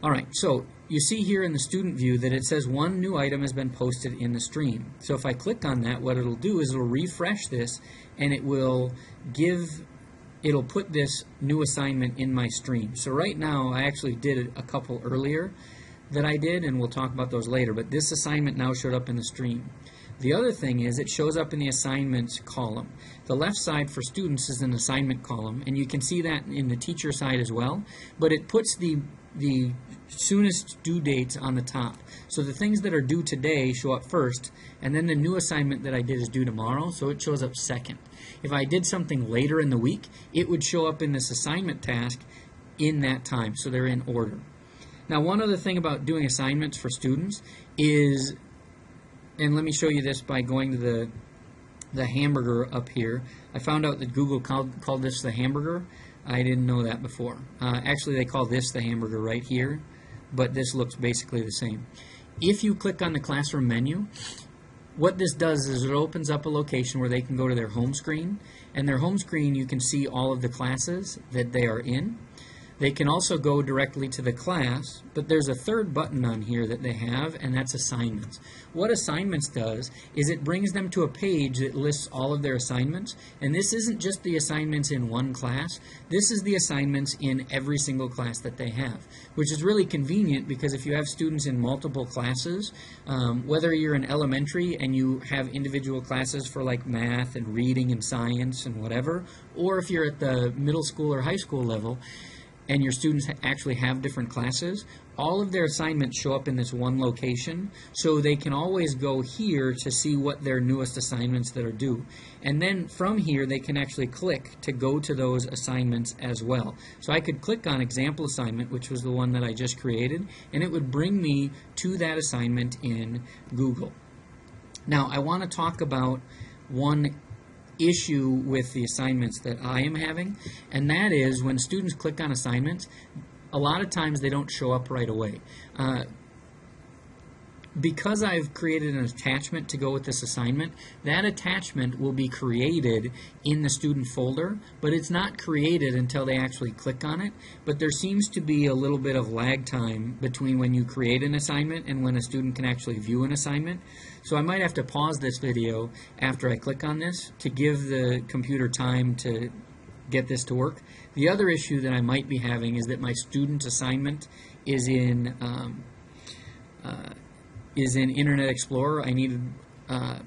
Alright, so you see here in the student view that it says one new item has been posted in the stream. So if I click on that, what it'll do is it'll refresh this and it'll put this new assignment in my stream. So right now I actually did a couple earlier that I did, and we'll talk about those later, but this assignment now showed up in the stream. The other thing is it shows up in the assignments column. The left side for students is an assignment column, and you can see that in the teacher side as well, but it puts the soonest due dates on the top. So the things that are due today show up first, and then the new assignment that I did is due tomorrow, so it shows up second. If I did something later in the week, it would show up in this assignment task in that time, so they're in order. Now, one other thing about doing assignments for students is, and let me show you this by going to the hamburger up here. I found out that Google called this the hamburger. I didn't know that before. Actually, they call this the hamburger right here, but this looks basically the same. If you click on the classroom menu, what this does is it opens up a location where they can go to their home screen, and their home screen you can see all of the classes that they are in. They can also go directly to the class, but there's a third button on here that they have, and that's assignments. What assignments does is it brings them to a page that lists all of their assignments, and this isn't just the assignments in one class, this is the assignments in every single class that they have, which is really convenient because if you have students in multiple classes, whether you're in elementary and you have individual classes for like math and reading and science and whatever, or if you're at the middle school or high school level, and your students actually have different classes, all of their assignments show up in this one location, so they can always go here to see what their newest assignments that are due. And then from here, they can actually click to go to those assignments as well. So I could click on example assignment, which was the one that I just created, and it would bring me to that assignment in Google. Now, I want to talk about one issue with the assignments that I am having, and that is when students click on assignments, a lot of times they don't show up right away. Because I've created an attachment to go with this assignment, that attachment will be created in the student folder, but it's not created until they actually click on it. But there seems to be a little bit of lag time between when you create an assignment and when a student can actually view an assignment. So I might have to pause this video after I click on this to give the computer time to get this to work. The other issue that I might be having is that my student assignment is in Internet Explorer. I needed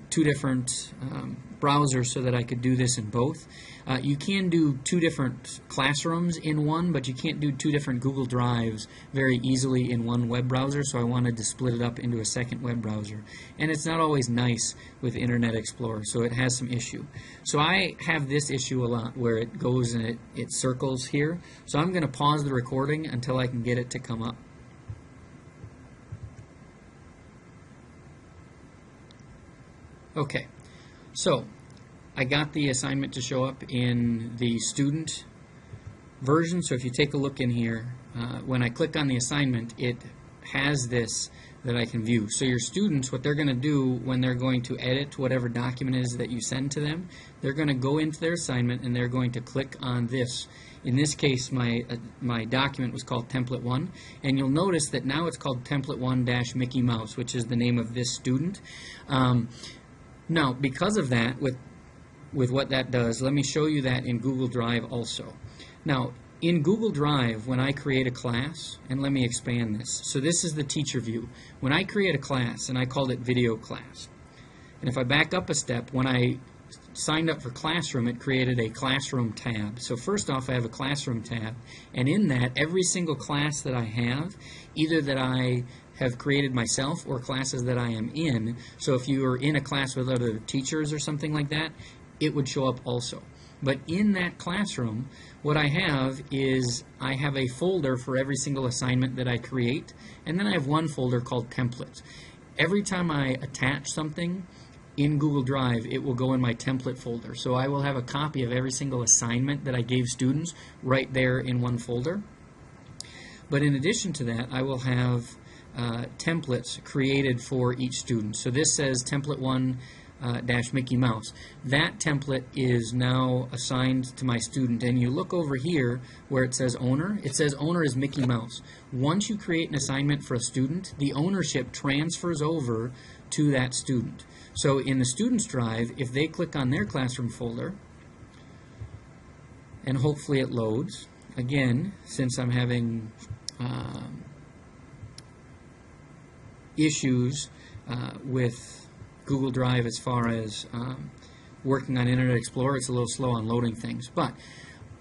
two different browsers so that I could do this in both. You can do two different classrooms in one, but you can't do two different Google Drives very easily in one web browser, so I wanted to split it up into a second web browser. And it's not always nice with Internet Explorer, so it has some issue. So I have this issue a lot where it goes and it circles here. So I'm going to pause the recording until I can get it to come up. Okay, so I got the assignment to show up in the student version. So if you take a look in here, when I click on the assignment, it has this that I can view. So your students, what they're going to do when they're going to edit whatever document is that you send to them, they're going to go into their assignment and they're going to click on this. In this case, my document was called Template 1, and you'll notice that now it's called Template 1-Mickey Mouse, which is the name of this student. Now, because of that, with what that does, let me show you that in Google Drive also. Now, in Google Drive, when I create a class, and let me expand this. So this is the teacher view. When I create a class, and I called it video class, and if I back up a step, when I signed up for Classroom, it created a Classroom tab. So first off, I have a Classroom tab, and in that, every single class that I have, either that I have created myself or classes that I am in. So if you are in a class with other teachers or something like that, it would show up also. But in that classroom, what I have is I have a folder for every single assignment that I create, and then I have one folder called templates. Every time I attach something in Google Drive, it will go in my template folder. So I will have a copy of every single assignment that I gave students right there in one folder. But in addition to that, I will have templates created for each student. So this says Template 1 dash Mickey Mouse. That template is now assigned to my student, and you look over here where it says owner. It says owner is Mickey Mouse. Once you create an assignment for a student, the ownership transfers over to that student. So in the student's drive, if they click on their classroom folder, and hopefully it loads, again, since I'm having issues with Google Drive as far as working on Internet Explorer, it's a little slow on loading things. But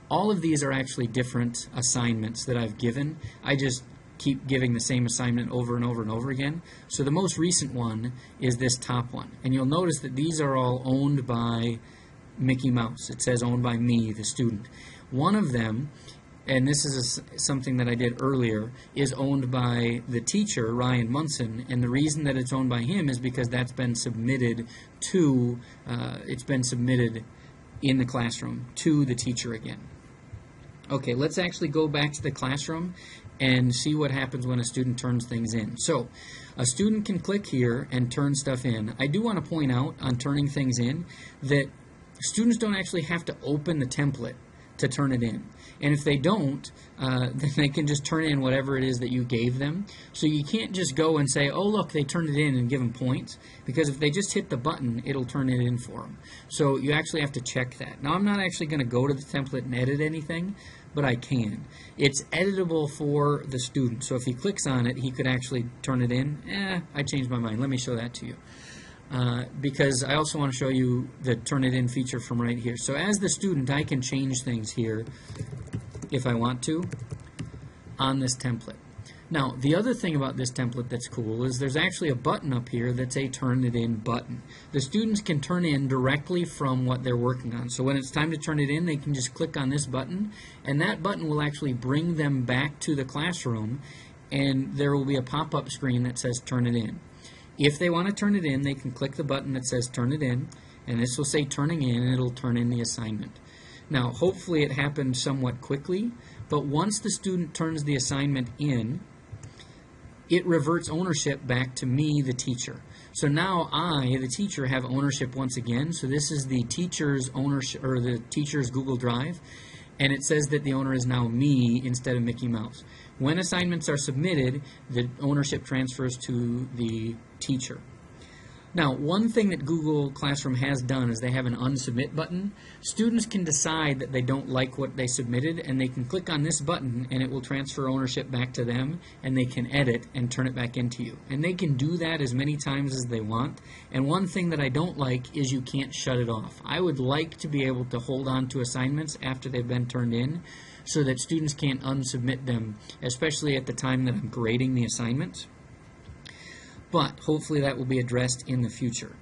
all of these are actually different assignments that I've given. I just keep giving the same assignment over and over and over again. So the most recent one is this top one. And you'll notice that these are all owned by Mickey Mouse. It says owned by me, the student. One of them, and this is something that I did earlier, is owned by the teacher, Ryan Munson, and the reason that it's owned by him is because that's been submitted to, it's been submitted in the classroom to the teacher again. Okay, let's actually go back to the classroom and see what happens when a student turns things in. So, a student can click here and turn stuff in. I do want to point out on turning things in that students don't actually have to open the template to turn it in. And if they don't, then they can just turn in whatever it is that you gave them. So you can't just go and say, oh look, they turned it in and give them points, because if they just hit the button, it'll turn it in for them. So you actually have to check that. Now I'm not actually going to go to the template and edit anything, but I can. It's editable for the student. So if he clicks on it, he could actually turn it in. I changed my mind. Let me show that to you. Because I also want to show you the turn it in feature from right here. So as the student, I can change things here if I want to on this template. Now, the other thing about this template that's cool is there's actually a button up here that's a turn it in button. The students can turn in directly from what they're working on. So when it's time to turn it in, they can just click on this button, and that button will actually bring them back to the classroom, and there will be a pop-up screen that says turn it in. If they want to turn it in, they can click the button that says turn it in, and this will say turning in, and it'll turn in the assignment. Now, hopefully it happened somewhat quickly, but once the student turns the assignment in, it reverts ownership back to me, the teacher. So now I, the teacher, have ownership once again. So this is the teacher's ownership, or the teacher's Google Drive, and it says that the owner is now me instead of Mickey Mouse. When assignments are submitted, the ownership transfers to the teacher. Now, one thing that Google Classroom has done is they have an unsubmit button. Students can decide that they don't like what they submitted, and they can click on this button and it will transfer ownership back to them, and they can edit and turn it back into you. And they can do that as many times as they want. And one thing that I don't like is you can't shut it off. I would like to be able to hold on to assignments after they've been turned in so that students can't unsubmit them, especially at the time that I'm grading the assignments. But hopefully that will be addressed in the future.